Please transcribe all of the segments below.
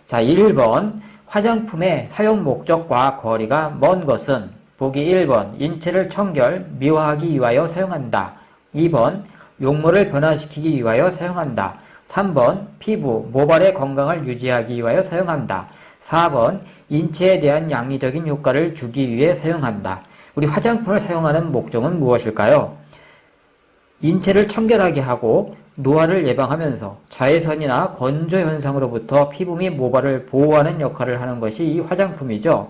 자, 1번 화장품의 사용 목적과 거리가 먼 것은 보기 1번 인체를 청결, 미화하기 위하여 사용한다. 2번 용모를 변화시키기 위하여 사용한다. 3번 피부, 모발의 건강을 유지하기 위하여 사용한다. 4번 인체에 대한 양리적인 효과를 주기 위해 사용한다. 우리 화장품을 사용하는 목적은 무엇일까요? 인체를 청결하게 하고 노화를 예방하면서 자외선이나 건조 현상으로부터 피부 및 모발을 보호하는 역할을 하는 것이 이 화장품이죠.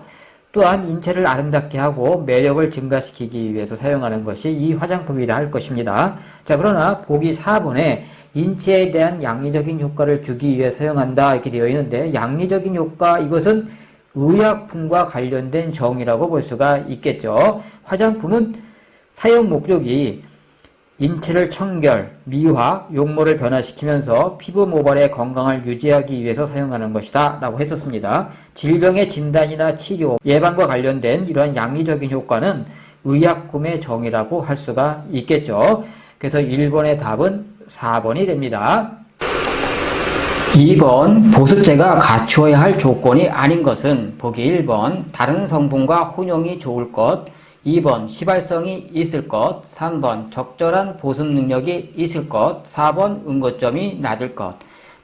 또한 인체를 아름답게 하고 매력을 증가시키기 위해서 사용하는 것이 이 화장품이라 할 것입니다. 자, 그러나 보기 4번에 인체에 대한 양리적인 효과를 주기 위해 사용한다 이렇게 되어 있는데, 양리적인 효과, 이것은 의약품과 관련된 정의라고 볼 수가 있겠죠. 화장품은 사용 목적이 인체를 청결, 미화, 용모를 변화시키면서 피부 모발의 건강을 유지하기 위해서 사용하는 것이다 라고 했었습니다. 질병의 진단이나 치료, 예방과 관련된 이러한 양리적인 효과는 의약품의 정의라고 할 수가 있겠죠. 그래서 1번의 답은 4번이 됩니다. 2번 보습제가 갖추어야 할 조건이 아닌 것은 보기 1번 다른 성분과 혼용이 좋을 것, 2번 휘발성이 있을 것, 3번 적절한 보습 능력이 있을 것, 4번 응고점이 낮을 것.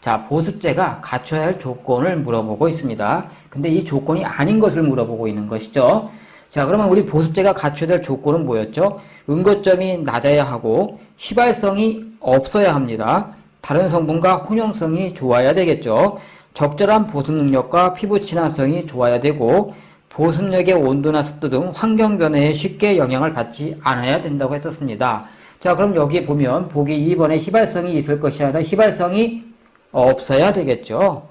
자, 보습제가 갖춰야 할 조건을 물어보고 있습니다. 근데 이 조건이 아닌 것을 물어보고 있는 것이죠. 자, 그러면 우리 보습제가 갖춰야 될 조건은 뭐였죠? 응고점이 낮아야 하고 휘발성이 없어야 합니다. 다른 성분과 혼용성이 좋아야 되겠죠. 적절한 보습 능력과 피부 친화성이 좋아야 되고 보습력의 온도나 습도 등 환경 변화에 쉽게 영향을 받지 않아야 된다고 했었습니다. 자, 그럼 여기 보면 보기 2번에 휘발성이 있을 것이 아니라 휘발성이 없어야 되겠죠.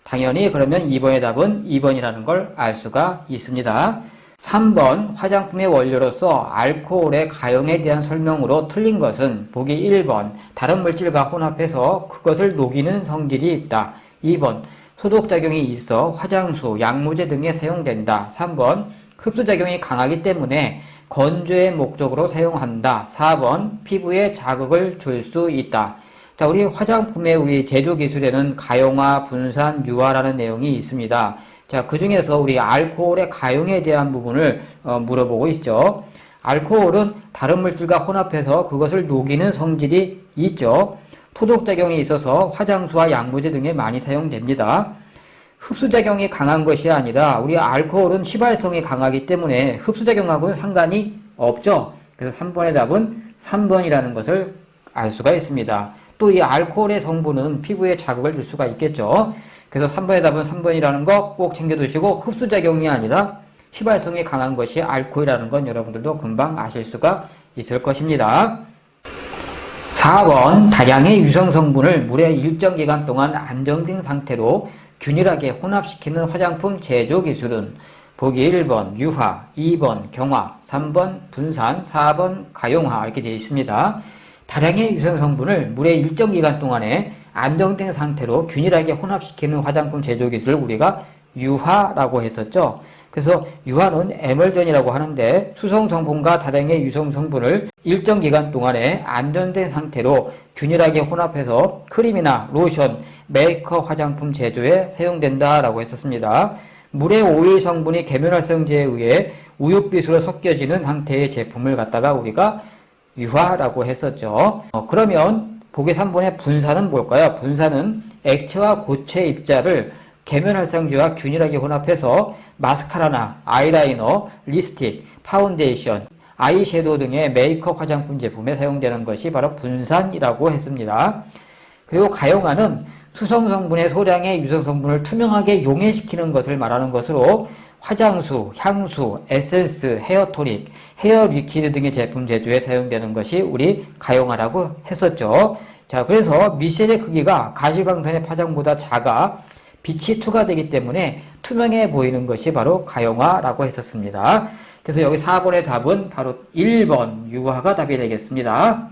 당연히 그러면 2번의 답은 2번이라는 걸 알 수가 있습니다. 3번 화장품의 원료로서 알코올의 가용에 대한 설명으로 틀린 것은 보기 1번 다른 물질과 혼합해서 그것을 녹이는 성질이 있다. 2번 소독작용이 있어 화장수, 약무제 등에 사용된다. 3번 흡수작용이 강하기 때문에 건조의 목적으로 사용한다. 4번 피부에 자극을 줄 수 있다. 자, 우리 화장품의 우리 제조 기술에는 가용화, 분산, 유화라는 내용이 있습니다. 자, 그 중에서 우리 알코올의 가용에 대한 부분을 물어보고 있죠. 알코올은 다른 물질과 혼합해서 그것을 녹이는 성질이 있죠. 토독작용이 있어서 화장수와 약무제 등에 많이 사용됩니다. 흡수작용이 강한 것이 아니라 우리 알코올은 휘발성이 강하기 때문에 흡수작용하고는 상관이 없죠. 그래서 3번의 답은 3번이라는 것을 알 수가 있습니다. 또 이 알코올의 성분은 피부에 자극을 줄 수가 있겠죠. 그래서 3번의 답은 3번이라는 거 꼭 챙겨두시고, 흡수작용이 아니라 휘발성이 강한 것이 알코올이라는 건 여러분들도 금방 아실 수가 있을 것입니다. 4번 다량의 유성 성분을 물에 일정 기간 동안 안정된 상태로 균일하게 혼합시키는 화장품 제조 기술은 보기 1번 유화, 2번 경화, 3번 분산, 4번 가용화 이렇게 되어 있습니다. 다량의 유성 성분을 물에 일정 기간 동안에 안정된 상태로 균일하게 혼합시키는 화장품 제조 기술을 우리가 유화라고 했었죠. 그래서 유화는 에멀전이라고 하는데 수성 성분과 다량의 유성 성분을 일정 기간 동안에 안정된 상태로 균일하게 혼합해서 크림이나 로션, 메이크업 화장품 제조에 사용된다라고 했었습니다. 물의 오일 성분이 계면활성제에 의해 우육빛으로 섞여지는 상태의 제품을 갖다가 우리가 유화라고 했었죠. 그러면 보기 3번의 분산은 뭘까요? 분산은 액체와 고체 입자를 계면활성제와 균일하게 혼합해서 마스카라나 아이라이너, 립스틱, 파운데이션, 아이섀도우 등의 메이크업 화장품 제품에 사용되는 것이 바로 분산이라고 했습니다. 그리고 가용화는 수성 성분의 소량의 유성 성분을 투명하게 용해시키는 것을 말하는 것으로 화장수, 향수, 에센스, 헤어토닉, 헤어 리퀴드 등의 제품 제조에 사용되는 것이 우리 가용화라고 했었죠. 자, 그래서 미셀의 크기가 가시광선의 파장보다 작아 빛이 투과되기 때문에 투명해 보이는 것이 바로 가용화라고 했었습니다. 그래서 여기 4번의 답은 바로 1번 유화가 답이 되겠습니다.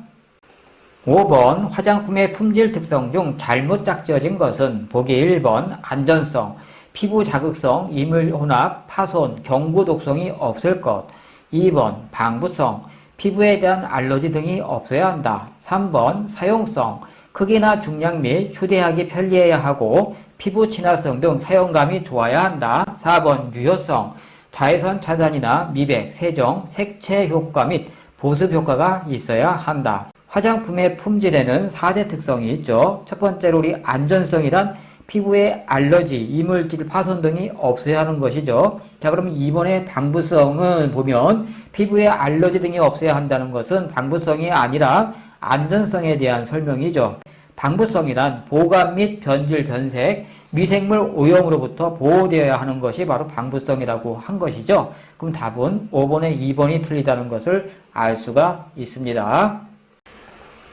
5번 화장품의 품질 특성 중 잘못 짝지어진 것은 보기 1번 안전성, 피부 자극성, 이물 혼합, 파손, 경구 독성이 없을 것. 2번 방부성, 피부에 대한 알러지 등이 없어야 한다. 3번 사용성, 크기나 중량 및 휴대하기 편리해야 하고 피부 친화성 등 사용감이 좋아야 한다. 4번 유효성, 자외선 차단이나 미백, 세정, 색채 효과 및 보습 효과가 있어야 한다. 화장품의 품질에는 4대 특성이 있죠. 첫 번째로 우리 안전성이란 피부에 알러지, 이물질 파손 등이 없어야 하는 것이죠. 자, 그럼 이번에 방부성은 보면 피부에 알러지 등이 없어야 한다는 것은 방부성이 아니라 안전성에 대한 설명이죠. 방부성이란 보관 및 변질, 변색, 미생물 오염으로부터 보호되어야 하는 것이 바로 방부성이라고 한 것이죠. 그럼 답은 5번에 2번이 틀리다는 것을 알 수가 있습니다.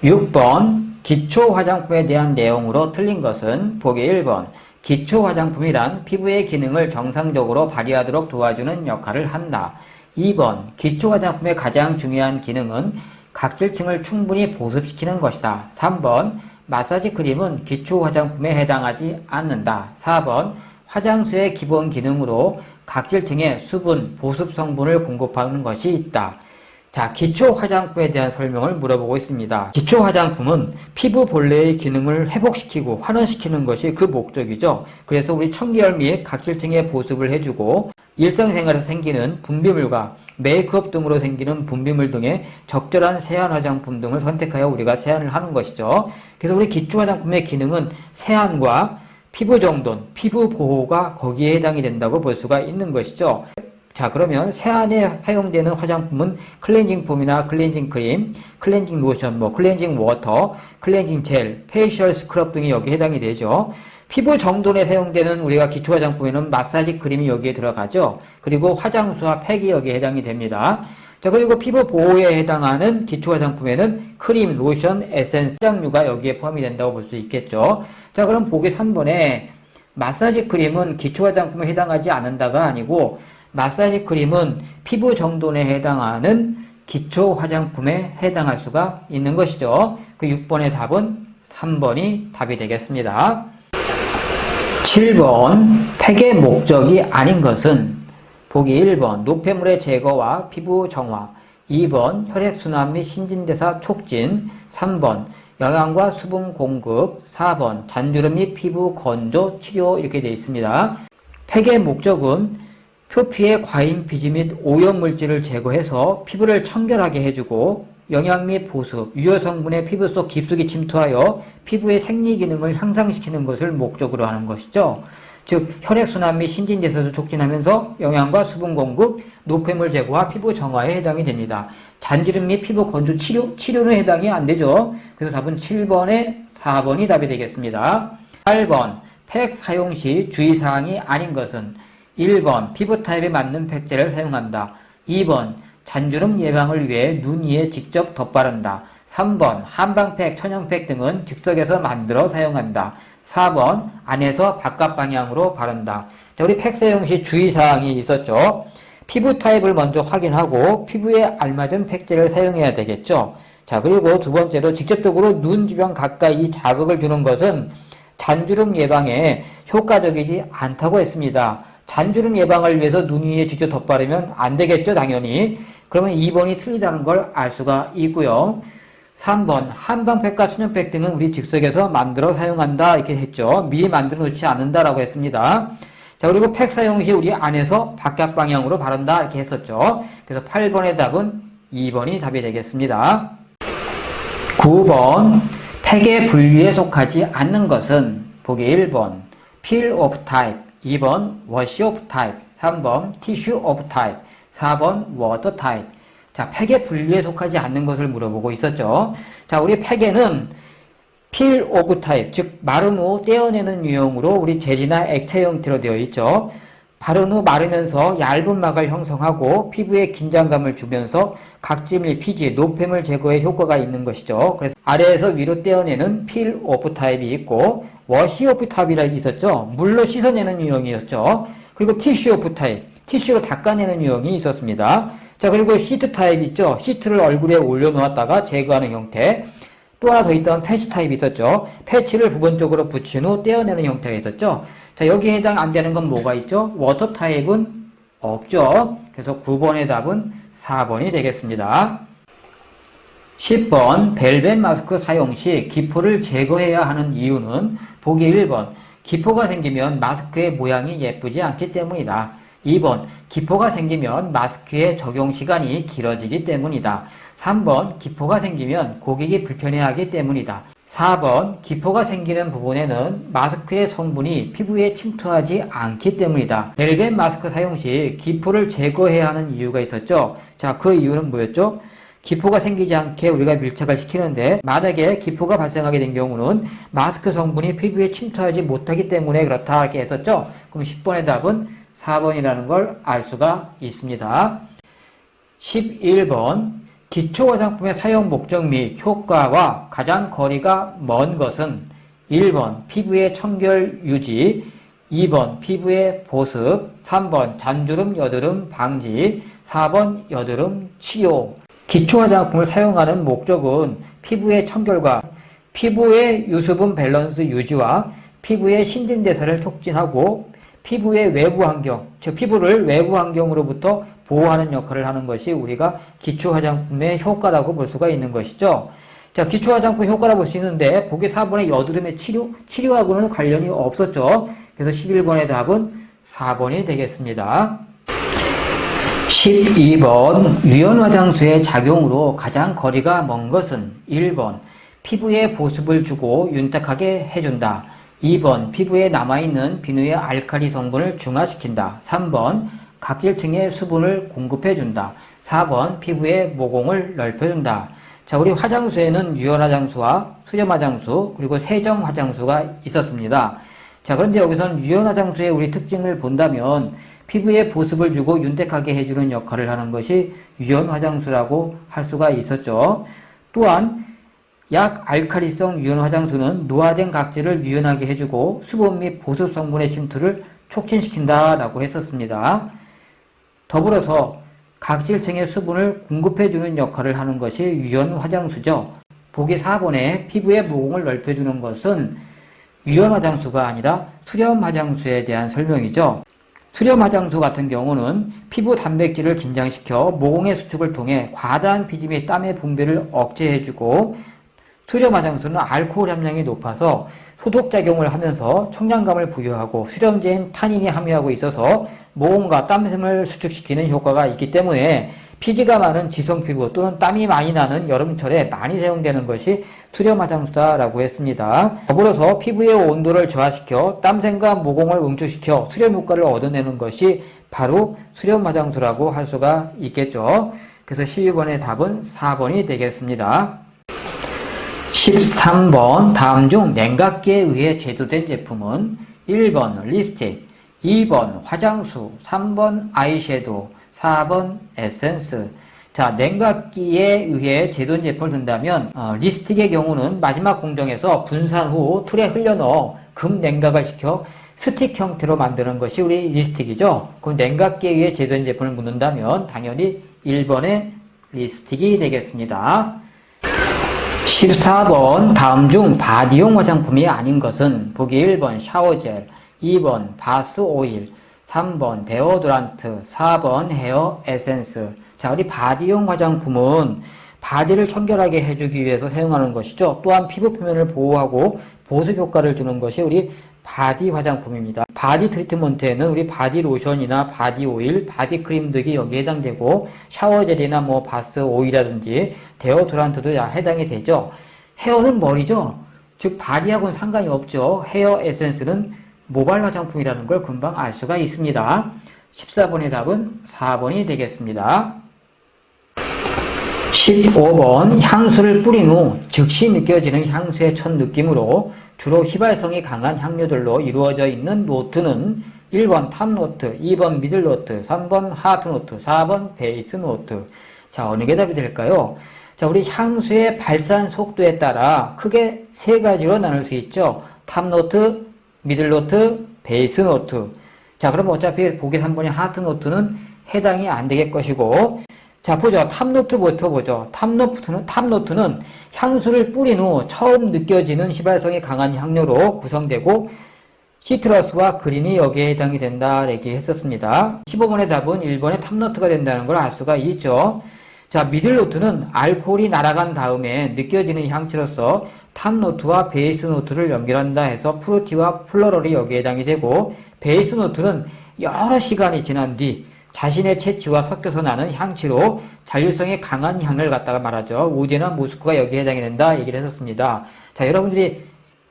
6번 기초 화장품에 대한 내용으로 틀린 것은 보기 1번 기초 화장품이란 피부의 기능을 정상적으로 발휘하도록 도와주는 역할을 한다. 2번 기초 화장품의 가장 중요한 기능은 각질층을 충분히 보습시키는 것이다. 3번 마사지 크림은 기초 화장품에 해당하지 않는다. 4번 화장수의 기본 기능으로 각질층에 수분, 보습 성분을 공급하는 것이 있다. 자, 기초 화장품에 대한 설명을 물어보고 있습니다. 기초 화장품은 피부 본래의 기능을 회복시키고 환원시키는 것이 그 목적이죠. 그래서 우리 청결 및 각질층의 보습을 해주고 일상생활에서 생기는 분비물과 메이크업 등으로 생기는 분비물 등의 적절한 세안 화장품 등을 선택하여 우리가 세안을 하는 것이죠. 그래서 우리 기초 화장품의 기능은 세안과 피부 정돈, 피부 보호가 거기에 해당이 된다고 볼 수가 있는 것이죠. 자, 그러면 세안에 사용되는 화장품은 클렌징 폼이나 클렌징 크림, 클렌징 로션, 클렌징 워터, 클렌징 젤, 페이셜 스크럽 등이 여기에 해당이 되죠. 피부 정돈에 사용되는 우리가 기초 화장품에는 마사지 크림이 여기에 들어가죠. 그리고 화장수와 팩이 여기에 해당이 됩니다. 자, 그리고 피부 보호에 해당하는 기초 화장품에는 크림, 로션, 에센스, 화장류가 여기에 포함이 된다고 볼 수 있겠죠. 자, 그럼 보기 3번에 마사지 크림은 기초 화장품에 해당하지 않는다가 아니고 마사지 크림은 피부 정돈에 해당하는 기초 화장품에 해당할 수가 있는 것이죠. 그 6번의 답은 3번이 답이 되겠습니다. 7번 팩의 목적이 아닌 것은 보기 1번 노폐물의 제거와 피부 정화, 2번 혈액순환 및 신진대사 촉진, 3번 영양과 수분 공급, 4번 잔주름 및 피부 건조 치료 이렇게 되어 있습니다. 팩의 목적은 표피의 과잉 피지 및 오염물질을 제거해서 피부를 청결하게 해주고 영양 및 보습, 유효 성분의 피부 속 깊숙이 침투하여 피부의 생리 기능을 향상시키는 것을 목적으로 하는 것이죠. 즉 혈액순환 및 신진대사를 촉진하면서 영양과 수분 공급, 노폐물 제거와 피부 정화에 해당이 됩니다. 잔주름 및 피부 건조 치료는 해당이 안 되죠. 그래서 답은 7번에 4번이 답이 되겠습니다. 8번 팩 사용 시 주의사항이 아닌 것은 1번 피부 타입에 맞는 팩제를 사용한다. 2번 잔주름 예방을 위해 눈 위에 직접 덧바른다. 3번 한방팩, 천연팩 등은 즉석에서 만들어 사용한다. 4번 안에서 바깥 방향으로 바른다. 자, 우리 팩 사용 시 주의사항이 있었죠. 피부 타입을 먼저 확인하고 피부에 알맞은 팩제를 사용해야 되겠죠. 자, 그리고 두 번째로 직접적으로 눈 주변 가까이 자극을 주는 것은 잔주름 예방에 효과적이지 않다고 했습니다. 잔주름 예방을 위해서 눈 위에 직접 덧바르면 안 되겠죠, 당연히. 그러면 2번이 틀리다는 걸 알 수가 있고요. 3번 한방팩과 천연팩 등은 우리 즉석에서 만들어 사용한다 이렇게 했죠. 미리 만들어 놓지 않는다라고 했습니다. 자, 그리고 팩 사용 시 우리 안에서 바깥 방향으로 바른다 이렇게 했었죠. 그래서 8번의 답은 2번이 답이 되겠습니다. 9번 팩의 분류에 속하지 않는 것은 보기 1번 peel off type, 2번 wash off type, 3번 tissue off type, 4번 water type. 자, 팩의 분류에 속하지 않는 것을 물어보고 있었죠. 자, 우리 팩에는 peel off type, 즉 마른 후 떼어내는 유형으로 우리 젤이나 액체 형태로 되어 있죠. 바른 후 마르면서 얇은 막을 형성하고 피부에 긴장감을 주면서 각질 및 피지, 노폐물 제거에 효과가 있는 것이죠. 그래서 아래에서 위로 떼어내는 peel off 타입이 있고 wash off 타입이라 있었죠. 물로 씻어내는 유형이었죠. 그리고 tissue off 타입, 티슈로 닦아내는 유형이 있었습니다. 자, 그리고 시트 타입 있죠. 시트를 얼굴에 올려놓았다가 제거하는 형태. 또 하나 더 있던 패치 타입이 있었죠. 패치를 부분적으로 붙인 후 떼어내는 형태가 있었죠. 자, 여기에 해당 안 되는 건 뭐가 있죠? 워터 타입은 없죠. 그래서 9번의 답은 4번이 되겠습니다. 10번 벨벳 마스크 사용 시 기포를 제거해야 하는 이유는 보기 1번 기포가 생기면 마스크의 모양이 예쁘지 않기 때문이다. 2번 기포가 생기면 마스크의 적용 시간이 길어지기 때문이다. 3번 기포가 생기면 고객이 불편해하기 때문이다. 4번 기포가 생기는 부분에는 마스크의 성분이 피부에 침투하지 않기 때문이다. 벨벳 마스크 사용 시 기포를 제거해야 하는 이유가 있었죠. 자, 그 이유는 뭐였죠? 기포가 생기지 않게 우리가 밀착을 시키는데 만약에 기포가 발생하게 된 경우는 마스크 성분이 피부에 침투하지 못하기 때문에 그렇다 이렇게 했었죠. 그럼 10번의 답은 4번이라는 걸 알 수가 있습니다. 11번 기초 화장품의 사용 목적 및 효과와 가장 거리가 먼 것은 1번 피부의 청결 유지, 2번 피부의 보습, 3번 잔주름 여드름 방지, 4번 여드름 치료. 기초 화장품을 사용하는 목적은 피부의 청결과 피부의 유수분 밸런스 유지와 피부의 신진대사를 촉진하고 피부의 외부 환경, 즉 피부를 외부 환경으로부터 보호하는 역할을 하는 것이 우리가 기초 화장품의 효과라고 볼 수가 있는 것이죠. 자, 기초 화장품 효과라고 볼 수 있는데 보기 4번의 여드름의 치료하고는 관련이 없었죠. 그래서 11번의 답은 4번이 되겠습니다. 12번 유연 화장수의 작용으로 가장 거리가 먼 것은 1번 피부에 보습을 주고 윤택하게 해준다. 2번 피부에 남아있는 비누의 알칼리 성분을 중화시킨다. 3번 각질층의 수분을 공급해준다. 4번 피부의 모공을 넓혀준다. 자, 우리 화장수에는 유연 화장수와 수렴 화장수 그리고 세정 화장수가 있었습니다. 자, 그런데 여기서는 유연 화장수의 우리 특징을 본다면 피부에 보습을 주고 윤택하게 해주는 역할을 하는 것이 유연 화장수라고 할 수가 있었죠. 또한 약알칼리성 유연 화장수는 노화된 각질을 유연하게 해주고 수분 및 보습 성분의 침투를 촉진시킨다라고 했었습니다. 더불어서 각질층의 수분을 공급해주는 역할을 하는 것이 유연 화장수죠. 보기 4번에 피부의 모공을 넓혀주는 것은 유연 화장수가 아니라 수렴 화장수에 대한 설명이죠. 수렴 화장수 같은 경우는 피부 단백질을 긴장시켜 모공의 수축을 통해 과다한 피지 및 땀의 분비를 억제해주고 수렴 화장수는 알코올 함량이 높아서 소독작용을 하면서 청량감을 부여하고 수렴제인 타닌이 함유하고 있어서 모공과 땀샘을 수축시키는 효과가 있기 때문에 피지가 많은 지성 피부 또는 땀이 많이 나는 여름철에 많이 사용되는 것이 수렴 화장수다라고 했습니다. 더불어서 피부의 온도를 저하시켜 땀샘과 모공을 응축시켜 수렴 효과를 얻어내는 것이 바로 수렴 화장수라고 할 수가 있겠죠. 그래서 12번의 답은 4번이 되겠습니다. 13번 다음 중 냉각기에 의해 제조된 제품은 1번 립스틱, 2번 화장수, 3번 아이섀도우, 4번 에센스. 자, 냉각기에 의해 제조된 제품을 든다면 립스틱의 경우는 마지막 공정에서 분산 후 툴에 흘려넣어 급냉각을 시켜 스틱 형태로 만드는 것이 우리 립스틱이죠. 그럼 냉각기에 의해 제조된 제품을 묻는다면 당연히 1번의 립스틱이 되겠습니다. 14번 다음 중 바디용 화장품이 아닌 것은 보기 1번 샤워젤, 2번 바스 오일, 3번 데오도란트, 4번 헤어 에센스. 자, 우리 바디용 화장품은 바디를 청결하게 해주기 위해서 사용하는 것이죠. 또한 피부 표면을 보호하고 보습 효과를 주는 것이 우리 바디 화장품입니다. 바디 트리트먼트에는 우리 바디 로션이나 바디 오일, 바디 크림 등이 여기에 해당되고 샤워젤이나 뭐 바스 오일이라든지 데오도란트도 해당이 되죠. 헤어는 머리죠. 즉 바디하고는 상관이 없죠. 헤어 에센스는 모발 화장품이라는 걸 금방 알 수가 있습니다. 14번의 답은 4번이 되겠습니다. 15번 향수를 뿌린 후 즉시 느껴지는 향수의 첫 느낌으로 주로 휘발성이 강한 향료들로 이루어져 있는 노트는 1번 탑노트, 2번 미들노트, 3번 하트노트, 4번 베이스노트. 자, 어느 게 답이 될까요? 자, 우리 향수의 발산 속도에 따라 크게 세 가지로 나눌 수 있죠. 탑노트, 미들노트, 베이스노트. 자, 그럼 어차피 보기 3번의 하트노트는 해당이 안 될 것이고, 자, 보죠. 탑노트부터 보죠. 탑노트는 향수를 뿌린 후 처음 느껴지는 휘발성이 강한 향료로 구성되고 시트러스와 그린이 여기에 해당이 된다 얘기했었습니다. 15번의 답은 1번의 탑노트가 된다는 걸 알 수가 있죠. 자, 미들노트는 알코올이 날아간 다음에 느껴지는 향취로서 탑노트와 베이스노트를 연결한다 해서 프루티와 플로럴이 여기에 해당이 되고, 베이스노트는 여러 시간이 지난 뒤 자신의 채취와 섞여서 나는 향취로 잔류성이 강한 향을 갖다가 말하죠. 우디나 무스크가 여기에 해당이 된다 얘기를 했었습니다. 자, 여러분들이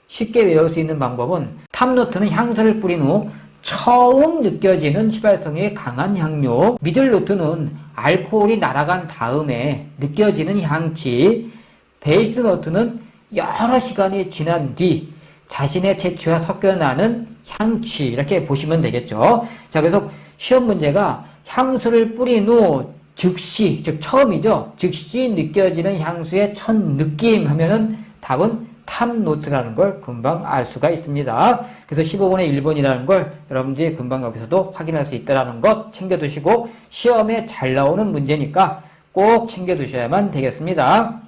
쉽게 외울 수 있는 방법은 탑노트는 향수를 뿌린 후 처음 느껴지는 휘발성이 강한 향료, 미들노트는 알코올이 날아간 다음에 느껴지는 향취, 베이스노트는 여러 시간이 지난 뒤 자신의 채취와 섞여나는 향취, 이렇게 보시면 되겠죠. 자, 그래서 시험 문제가 향수를 뿌린 후 즉시, 즉 처음이죠. 즉시 느껴지는 향수의 첫 느낌 하면은 답은 탑노트라는 걸 금방 알 수가 있습니다. 그래서 15번의 1번이라는 걸 여러분들이 금방 여기서도 확인할 수 있다는 것 챙겨두시고, 시험에 잘 나오는 문제니까 꼭 챙겨두셔야만 되겠습니다.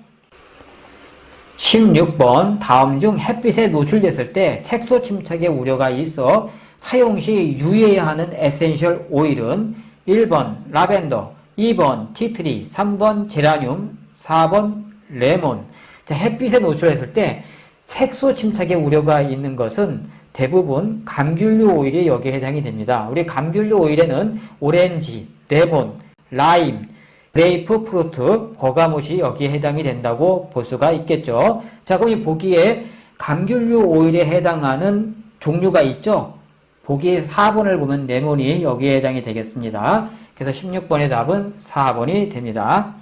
16번, 다음 중 햇빛에 노출됐을 때 색소 침착의 우려가 있어 사용 시 유의해야 하는 에센셜 오일은 1번 라벤더, 2번 티트리, 3번 제라늄, 4번 레몬. 자, 햇빛에 노출했을 때 색소 침착의 우려가 있는 것은 대부분 감귤류 오일이 여기에 해당이 됩니다. 우리 감귤류 오일에는 오렌지, 레몬, 라임, 그레이프 프루트, 버가못이 여기에 해당이 된다고 볼 수가 있겠죠. 자, 그럼 이 보기에 감귤류 오일에 해당하는 종류가 있죠. 보기 4번을 보면 레몬이 여기에 해당이 되겠습니다. 그래서 16번의 답은 4번이 됩니다.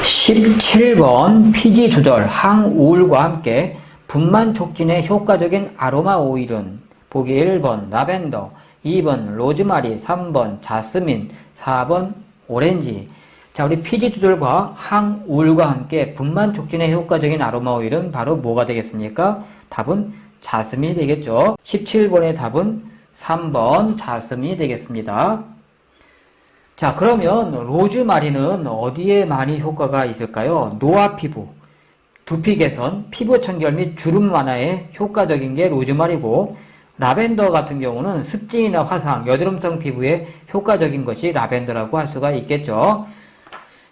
17번, 피지 조절, 항우울과 함께 분만 촉진에 효과적인 아로마 오일은 보기 1번 라벤더, 2번 로즈마리, 3번 자스민, 4번 오렌지. 자, 우리 피지 조절과 항우울과 함께 분만 촉진에 효과적인 아로마 오일은 바로 뭐가 되겠습니까? 답은 자스민이 되겠죠. 17번의 답은 3번 자스민이 되겠습니다. 자, 그러면 로즈마리는 어디에 많이 효과가 있을까요? 노화 피부, 두피 개선, 피부 청결 및 주름 완화에 효과적인 게 로즈마리고, 라벤더 같은 경우는 습진이나 화상, 여드름성 피부에 효과적인 것이 라벤더라고 할 수가 있겠죠.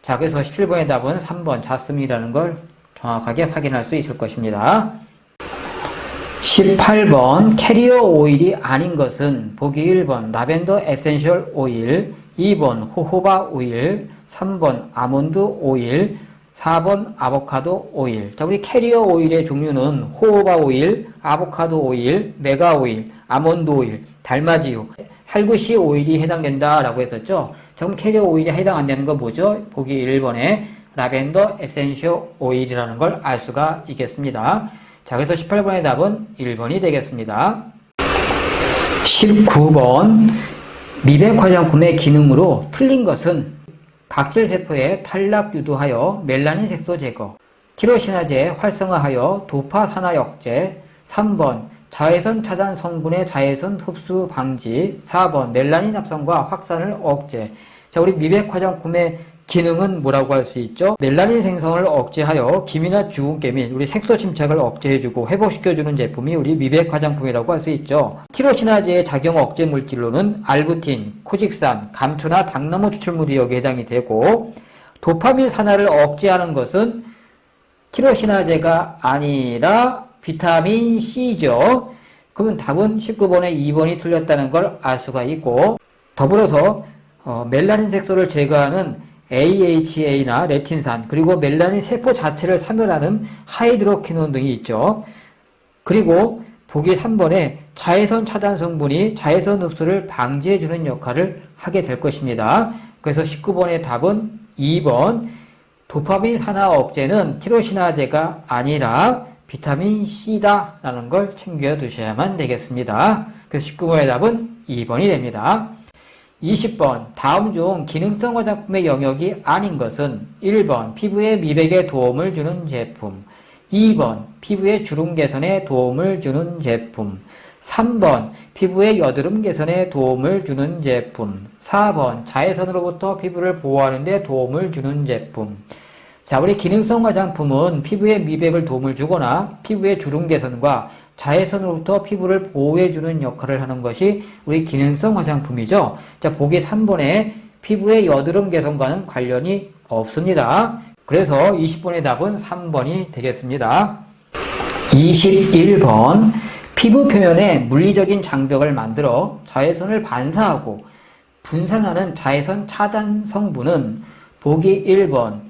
자, 그래서 17번의 답은 3번 자스민이라는 걸 정확하게 확인할 수 있을 것입니다. 18번, 캐리어 오일이 아닌 것은 보기 1번 라벤더 에센셜 오일, 2번 호호바 오일, 3번 아몬드 오일, 4번 아보카도 오일. 자, 우리 캐리어 오일의 종류는 호호바 오일, 아보카도 오일, 메가 오일, 아몬드 오일, 달마지유, 살구씨 오일이 해당된다라고 했었죠. 지금 캐리어 오일이 해당 안 되는 거 뭐죠? 보기 1번에 라벤더 에센셜 오일이라는 걸 알 수가 있겠습니다. 자, 그래서 18번의 답은 1번이 되겠습니다. 19번, 미백 화장품의 기능으로 틀린 것은 각질세포의 탈락 유도하여 멜라닌 색소 제거, 티로시나제 활성화하여 도파 산화 억제, 3번 자외선 차단 성분의 자외선 흡수 방지, 4번 멜라닌 합성과 확산을 억제. 자, 우리 미백 화장품의 기능은 뭐라고 할 수 있죠? 멜라닌 생성을 억제하여 기미나 주근깨 및 우리 색소 침착을 억제해주고 회복시켜주는 제품이 우리 미백 화장품이라고 할 수 있죠. 티로시나제의 작용 억제 물질로는 알부틴, 코직산, 감초나 당나무 추출물이 여기에 해당이 되고, 도파민 산화를 억제하는 것은 티로시나제가 아니라 비타민 C죠. 그러면 답은 19번에 2번이 틀렸다는 걸 알 수가 있고, 더불어서 멜라닌 색소를 제거하는 AHA나 레틴산, 그리고 멜라닌 세포 자체를 사멸하는 하이드로퀴논 등이 있죠. 그리고 보기 3번에 자외선 차단 성분이 자외선 흡수를 방지해주는 역할을 하게 될 것입니다. 그래서 19번의 답은 2번, 도파민 산화 억제는 티로시나제가 아니라 비타민 C다 라는 걸 챙겨 두셔야만 되겠습니다. 그래서 19번의 답은 2번이 됩니다. 20번, 다음 중 기능성 화장품의 영역이 아닌 것은 1번, 피부의 미백에 도움을 주는 제품, 2번, 피부의 주름 개선에 도움을 주는 제품, 3번, 피부의 여드름 개선에 도움을 주는 제품, 4번, 자외선으로부터 피부를 보호하는 데 도움을 주는 제품. 자, 우리 기능성 화장품은 피부의 미백을 도움을 주거나 피부의 주름 개선과 자외선으로부터 피부를 보호해주는 역할을 하는 것이 우리 기능성 화장품이죠. 자, 보기 3번에 피부의 여드름 개선과는 관련이 없습니다. 그래서 20번의 답은 3번이 되겠습니다. 21번 피부 표면에 물리적인 장벽을 만들어 자외선을 반사하고 분산하는 자외선 차단 성분은 보기 1번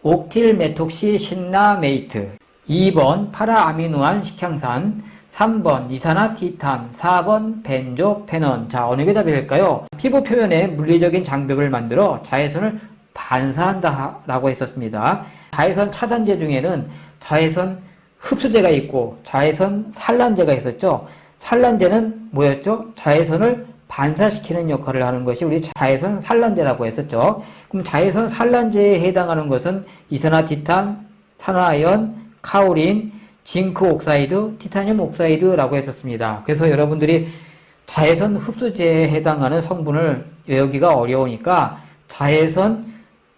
옥틸메톡시 신라메이트, 2번 파라아미노안 식향산, 3번 이산화티탄, 4번 벤조페넌. 자, 어느 게 답이 될까요? 피부 표면에 물리적인 장벽을 만들어 자외선을 반사한다 라고 했었습니다. 자외선 차단제 중에는 자외선 흡수제가 있고 자외선 산란제가 있었죠. 산란제는 뭐였죠? 자외선을 반사시키는 역할을 하는 것이 우리 자외선 산란제라고 했었죠. 그럼 자외선 산란제에 해당하는 것은 이산화티탄, 산화아연, 카오린, 징크 옥사이드, 티타늄 옥사이드라고 했었습니다. 그래서 여러분들이 자외선 흡수제에 해당하는 성분을 외우기가 어려우니까 자외선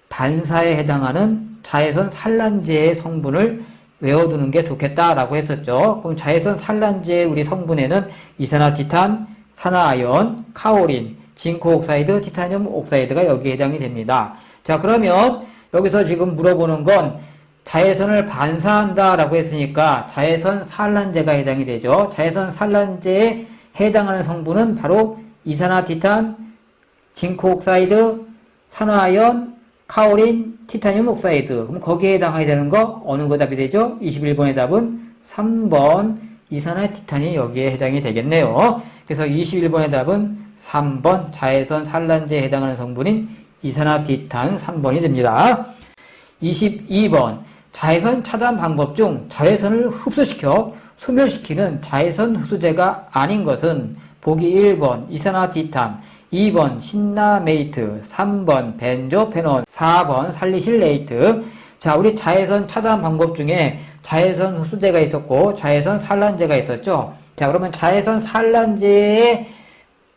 반사에 해당하는 자외선 산란제의 성분을 외워두는 게 좋겠다라고 했었죠. 그럼 자외선 산란제 우리 성분에는 이산화티탄, 산화아연, 카오린, 징크 옥사이드, 티타늄 옥사이드가 여기에 해당이 됩니다. 자, 그러면 여기서 지금 물어보는 건 자외선을 반사한다라고 했으니까 자외선 산란제가 해당이 되죠. 자외선 산란제에 해당하는 성분은 바로 이산화티탄, 징크 옥사이드, 산화아연, 카오린, 티타늄 옥사이드. 그럼 거기에 해당하게 되는 거 어느 거 답이 되죠? 21번의 답은 3번 이산화티탄이 여기에 해당이 되겠네요. 그래서 21번의 답은 3번 자외선 산란제에 해당하는 성분인 이산화티탄 3번이 됩니다. 22번 자외선 차단 방법 중 자외선을 흡수시켜 소멸시키는 자외선 흡수제가 아닌 것은 보기 1번 이산화티탄, 2번 신라메이트, 3번 벤조페논, 4번 살리실레이트. 자, 우리 자외선 차단 방법 중에 자외선 흡수제가 있었고 자외선 산란제가 있었죠. 자, 그러면 자외선 산란제의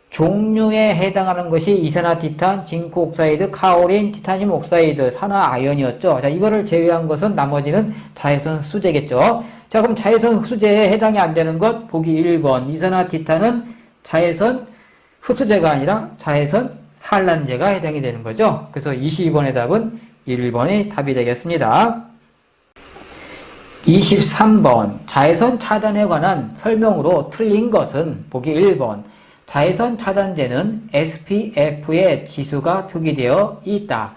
종류에 해당하는 것이 이산화티탄, 징크 옥사이드, 카오린, 티타늄 옥사이드, 산화아연이었죠. 자, 이거를 제외한 것은 나머지는 자외선 흡수제겠죠. 자, 그럼 자외선 흡수제에 해당이 안 되는 것 보기 1번 이산화티탄은 자외선 흡수제가 아니라 자외선 산란제가 해당이 되는 거죠. 그래서 22번의 답은 1번이 답이 되겠습니다. 23번 자외선 차단에 관한 설명으로 틀린 것은 보기 1번 자외선 차단제는 SPF의 지수가 표기되어 있다.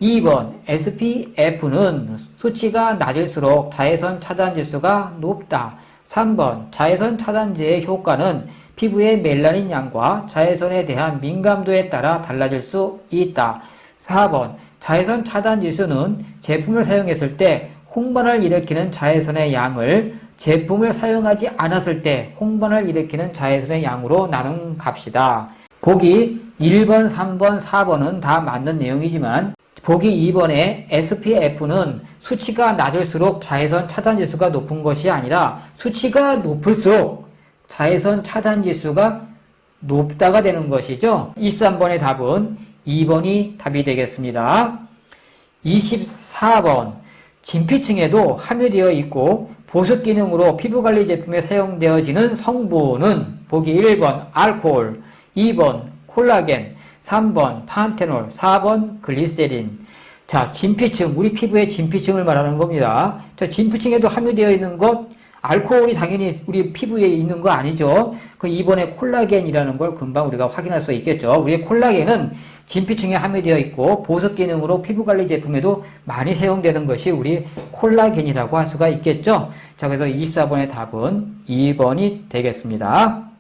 2번 SPF는 수치가 낮을수록 자외선 차단 지수가 높다. 3번 자외선 차단제의 효과는 피부의 멜라닌 양과 자외선에 대한 민감도에 따라 달라질 수 있다. 4번 자외선 차단 지수는 제품을 사용했을 때 홍반을 일으키는 자외선의 양을 제품을 사용하지 않았을 때 홍반을 일으키는 자외선의 양으로 나눈 값이다. 보기 1번, 3번, 4번은 다 맞는 내용이지만 보기 2번의 SPF는 수치가 낮을수록 자외선 차단 지수가 높은 것이 아니라 수치가 높을수록 자외선 차단 지수가 높다가 되는 것이죠. 23번의 답은 2번이 답이 되겠습니다. 24번 진피층에도 함유되어 있고 보습 기능으로 피부관리 제품에 사용되어지는 성분은 보기 1번 알코올, 2번 콜라겐, 3번 판테놀, 4번 글리세린. 자, 진피층, 우리 피부의 진피층을 말하는 겁니다. 자, 진피층에도 함유되어 있는 것, 알코올이 당연히 우리 피부에 있는 거 아니죠. 그 2번에 콜라겐이라는 걸 금방 우리가 확인할 수 있겠죠. 우리 콜라겐은 진피층에 함유되어 있고 보습 기능으로 피부관리 제품에도 많이 사용되는 것이 우리 콜라겐이라고 할 수가 있겠죠. 자, 그래서 24번의 답은 2번이 되겠습니다.